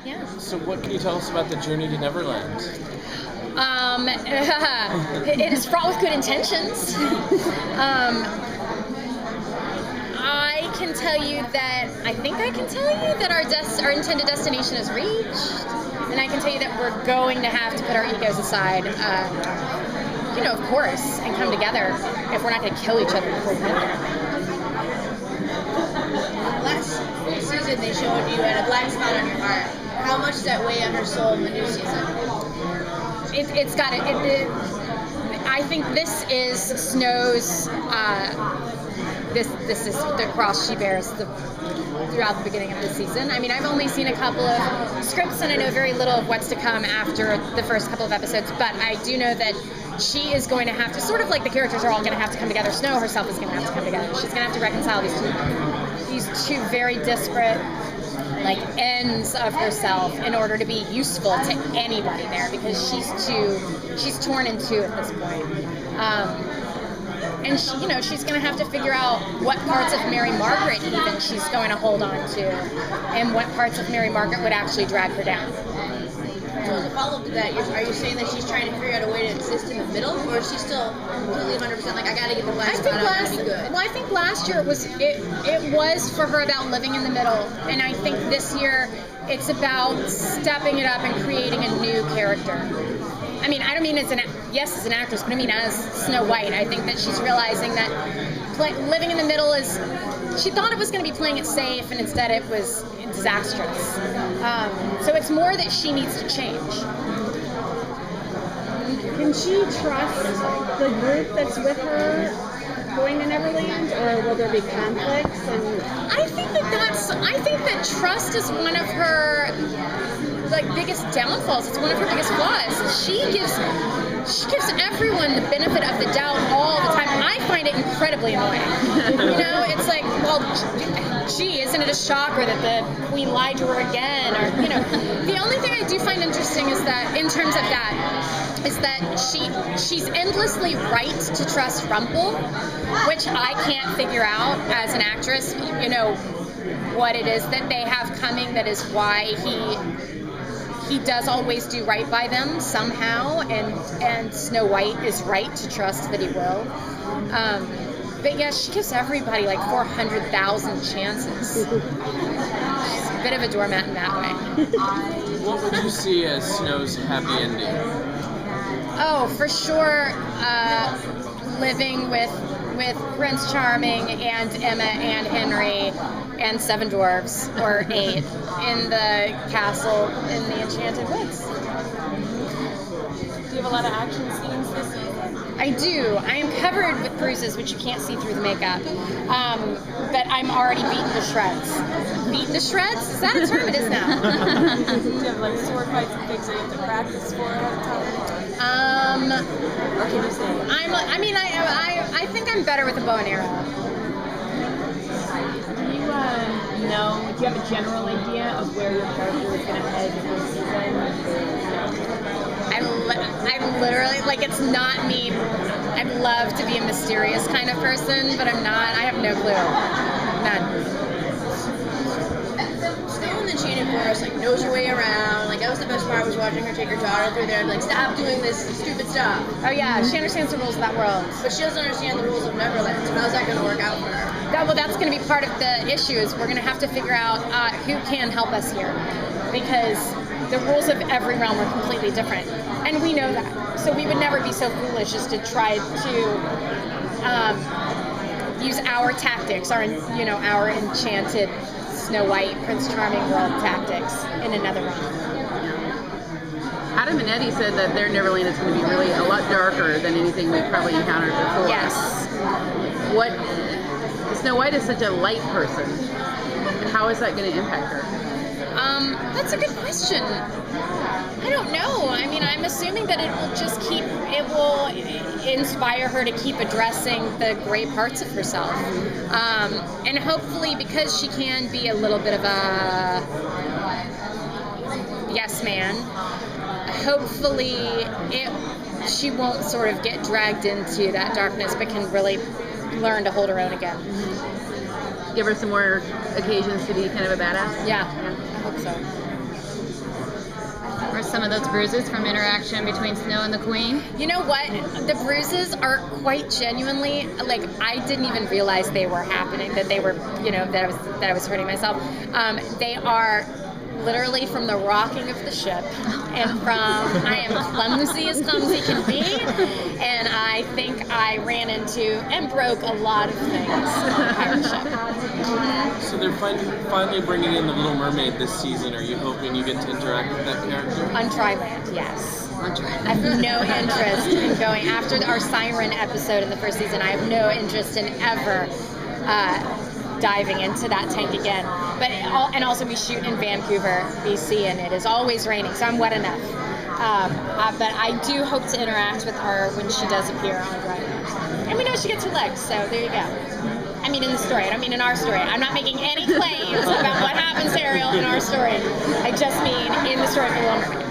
Yeah. So what can you tell us about the journey to Neverland? It is fraught with good intentions. I can tell you that our intended destination is reached, and I can tell you that we're going to have to put our egos aside, of course, and come together if we're not going to kill each other before we get there. Last season they showed you had a black spot on your heart. How much does that weigh on her soul in the new season? It's got it. I think this is Snow's. This is the cross she bears throughout the beginning of the season. I mean, I've only seen a couple of scripts, and I know very little of what's to come after the first couple of episodes. But I do know that she is going to have to, sort of like the characters are all going to have to come together. Snow herself is going to have to come together. She's going to have to reconcile these two very disparate ends of herself in order to be useful to anybody there, because she's torn in two at this point. And she's going to have to figure out what parts of Mary Margaret even she's going to hold on to, and what parts of Mary Margaret would actually drag her down. So as a follow-up to that, are you saying that she's trying to figure out a way to exist in the middle, or is she still completely 100% I gotta get the black spot out to be good? Well, I think last year it was for her about living in the middle, and I think this year it's about stepping it up and creating a new character. I mean, I don't mean as an actress, but I mean as Snow White. I think that she's realizing that living in the middle is. She thought it was going to be playing it safe, and instead it was disastrous. So it's more that she needs to change. Can she trust the group that's with her going to Neverland, or will there be conflicts? And I think that trust is one of her biggest downfalls. It's one of her biggest flaws. She gives everyone the benefit of the doubt all the time. I find it incredibly annoying. It's like, well, gee, isn't it a shocker that the queen lied to her again? Or, the only thing I do find interesting is that, in terms of that, is that she's endlessly right to trust Rumpel, which I can't figure out as an actress, what it is that they have coming that is why he does always do right by them somehow, and Snow White is right to trust that he will. But yeah, she gives everybody 400,000 chances. She's a bit of a doormat in that way. What would you see as Snow's happy ending? Oh, for sure, living with Prince Charming and Emma and Henry and 7 dwarves, or 8, in the castle in the Enchanted Woods. do you have a lot of action scenes this season? I do. I am covered with bruises, which you can't see through the makeup. But I'm already beaten to shreds. Beaten to shreds? Is that a term? It is now. Do you have sword fights and things that you have to practice for ahead of time? Or can you say? I think I'm better with a bow and arrow. Do you have a general idea of where your character is going to head this season? I'm literally, it's not me. I'd love to be a mysterious kind of person, but I'm not. I have no clue. None. Snow in the Enchanted Forest, knows her way around. That was the best part, was watching her take her daughter through there and stop doing this stupid stuff. Oh yeah, she understands the rules of that world. But she doesn't understand the rules of Neverland, so how's that going to work out for her? That's going to be part of the issue, is we're going to have to figure out who can help us here. Because the rules of every realm are completely different. And we know that. So we would never be so foolish as to try to use our tactics, our enchanted Snow White, Prince Charming world tactics in another realm. Adam and Eddie said that their Neverland is going to be really a lot darker than anything we've probably encountered before. Yes. Snow White is such a light person. How is that going to impact her? That's a good question. I don't know. I'm assuming that it will inspire her to keep addressing the great parts of herself. And hopefully, because she can be a little bit of a yes man, hopefully she won't sort of get dragged into that darkness, but can really learn to hold her own again. Give her some more occasions to be kind of a badass? Yeah, I hope so. some of those bruises from interaction between Snow and the Queen? You know what? The bruises are quite genuinely, like, I didn't even realize they were happening, that they were, that I was hurting myself. They are literally from the rocking of the ship, and I am clumsy as clumsy can be, and I think I ran into and broke a lot of things on the pirate ship. So they're finally bringing in the Little Mermaid this season. Are you hoping you get to interact with that character? On Dryland, yes. On Dryland. I have no interest in going, after our Siren episode in the first season, I have no interest in ever diving into that tank again. And also we shoot in Vancouver, BC, and it is always raining, so I'm wet enough. But I do hope to interact with her when she does appear on Dryland. And we know she gets her legs, so there you go. I mean in the story, I don't mean in our story. I'm not making any claims about what happens to Ariel in our story. I just mean in the story of the Little Mermaid.